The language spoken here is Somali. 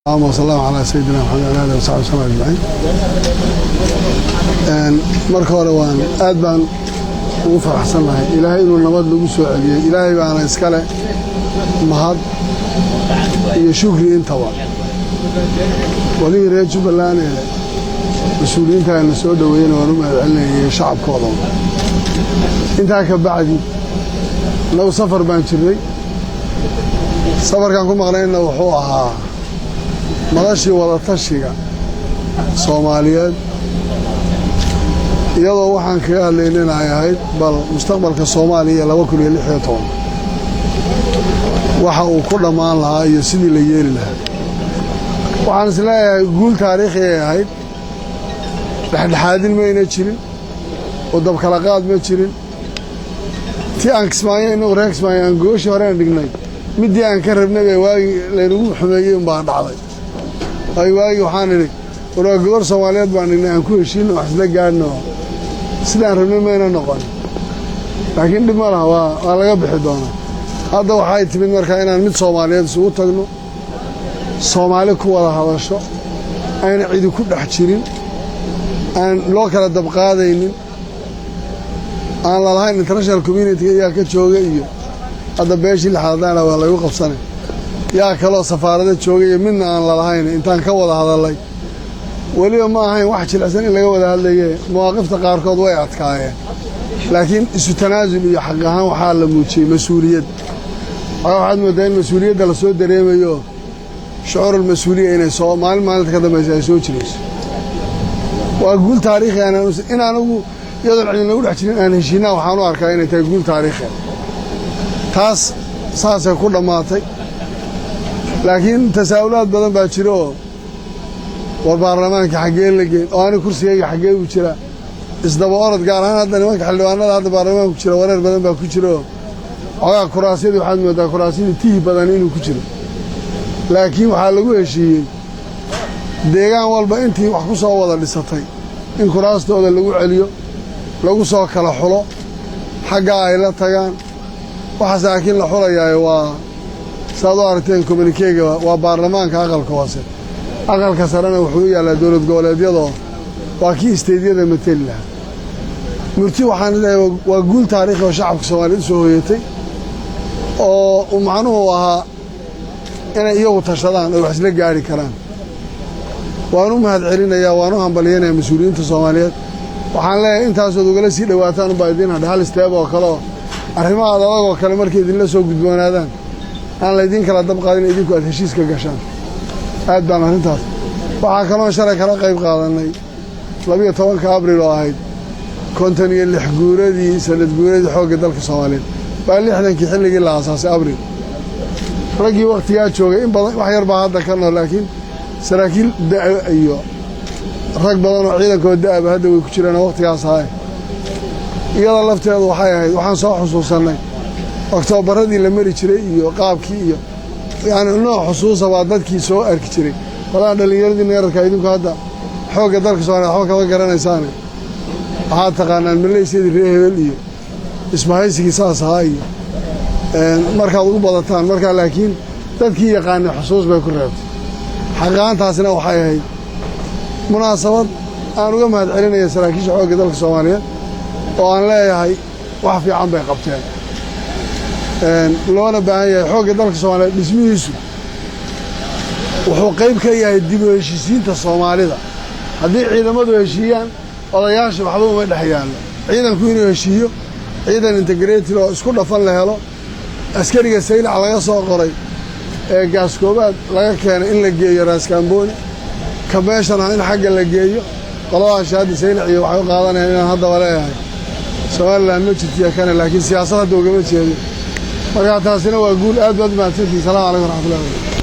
اللهم صل على سيدنا محمد وعلى آله وصحبه وسلم أجمعين. marka hore waan aad baan ugu faraxsanahay ilaahay inuu nabad lagu soo celiyay ilaahay baana iska leh mahad iyo shukri intaba wali reer Jubbaland mas'uuliyiinta ay soo dhaweeyeen oo mahadcelinayay shacabkooda inta ka bacdi law safar baan jiray safarkan ku maqnayna wuxuu ahaa madashii wada tashiga Soomaaliyeed iyadoo waxaan kaga hadlaynay ahayd bal mustaqbalka Soomaaliya 2016 waxa uu ku dhamaan lahaa iyo sidii la yeeli lahaa waxaan isleeyahay guul taariikhi ahayd dhaxdhaxaadin ma ayna jirin oo dab kala qaad ma jirin tii aan Kismaayo inuu Kismaayo aan gooshi hore dhignay midii aan ka rabnay waagi leeyahay xumeeyay baa dhacday ay waagi waxaan idhi waraa gobol Soomaaliyeed baan dhignay aan ku heshiino wax isla gaadno sidaan rabnay ma ayna noqon laakiin dib ma laha waa laga bixi doonaa hadda waxay timid markaa inaan mid Soomaaliyeed isugu tagno Soomaali ku wada hadasho ayna cid ku dhex jirin aan loo kala dab qaadaynin aan la lahayn international community ayaa ka jooga iyo hadda beeshii la xadana waa lagu qabsanay yaa kala safaarada joogay midna aan la lahayn intaan ka wada hadalay waliba ma ahayn wax jilicsan in laga wada hadlayay mawaaqifta qaar kood way adkaayeen laakiin isu tanaasul iyo xaq ahaan waxa la muujiyay mas'uuliyad waxaad moodeen mas'uuliyadda la soo dareemayo shucuur mas'uuliyad inay Soomaali maalinta ka dambeysay ay soo jirayso waa guul taariikhi in aanu iyadoo cilmi lagu dhex jirin aan heshiina waxaan u arkaa inay tahay guul taariikhi taas saasay ku dhamaatay laakiin tasaawulaad badan baa jiro war baarlamaanka xagee la geeyay oo aan kursiga xagee u jira isdaba orod gaar ahaan hadda nimanka xildhibaanada hadda baarlamaanka ku jira wareer badan baa ku jiro ogaa kuraasiyada waxaad moodaa kuraasiyada tii badan inuu ku jiro laakiin waxa lagu heshiiyay deegaan walba intii wax ku soo wada dhisatay in kuraastooda lagu celiyo lagu soo kala xulo xagga ay la tagaan waxa saakiin la xulayaa waa saado aragteen communique waa baarlamaanka aqalka hoose aqalka sarana wuxuu yaalaa dawlad goboleedyada waa kii isteediyada matala murti waxaan leeyahay waa guul taariikhi oo shacabka Soomaaliyeed soo hoyatay oo macnuhu ahaa inay iyagu tashadaan oo wax isla gaari karaan waanu mahad celinayaa waanu hambalyeynaa mas'uuliyiinta Soomaaliyeed waxaan leeyahay intaas oo ugala sii dhawaataan u baadina hal istaab oo kale arrimaha adag oo kale markii idin la soo gudboonaadaan aan la idin kala dab qaadin idinku aad heshiiska gashaan aad baan arrintaas waxa kaloo shalay kala qayb qaadanay 12 Abriil oo ahayd 56 guuradii sanad guuradii xoogga dalka Soomaaliyeed baa 60kii xilligii la aasaasay Abriil ragii waqtigaa joogay in badan wax yar baa hadda ka nool laakiin saraakiil iyo rag badan oo ciidankooda hadda way ku jiraan waqtigaas ahay iyada lafteedu waxay ahayd waxaan soo xusuusanay Oktoobaradii la mari jiray iyo qaabkii iyo yani nooc xusuusa waa dadkii soo arki jiray walaal dhalinyaradii neerka idinku hadda xoogga dalka Soomaaliya waxa ka garanaysaan waxa taqaanaan Malaysiya reehel iyo ismahaysigii saas ahay marka ugu badataan marka laakiin dadkii yaqaan xusuus bay ku reebtay xaqaantaasina waxay ahayd munaasabad aan uga mahad celinayo saraakiisha xoogga dalka Soomaaliyeed oo aan leeyahay wax fiican bay qabteen loona baahan yahay xoogga dalka Soomaaliyeed dhismihiisu wuxuu qayb ka yahay dib u heshiisiinta Soomaalida haddii ciidamadu heshiiyaan odayaasha waxba uma dhaxayaan ciidanku inuu heshiiyo ciidan integrated oo isku dhafan la helo askariga saylac laga soo qoray ee gaaskoobaad laga keenay in la geeyo Raaskambooni ka meeshana in xagga la geeyo qolada shaadi saylac iyo waxay qaadanayaan in hadda walaalahay Soomaaliland ma jirtiya kana laakiin siyaasadda ugama jeedo marka taasina waa guul aad baad mahadsantihiin salaamu calaykum wa rahmatullahi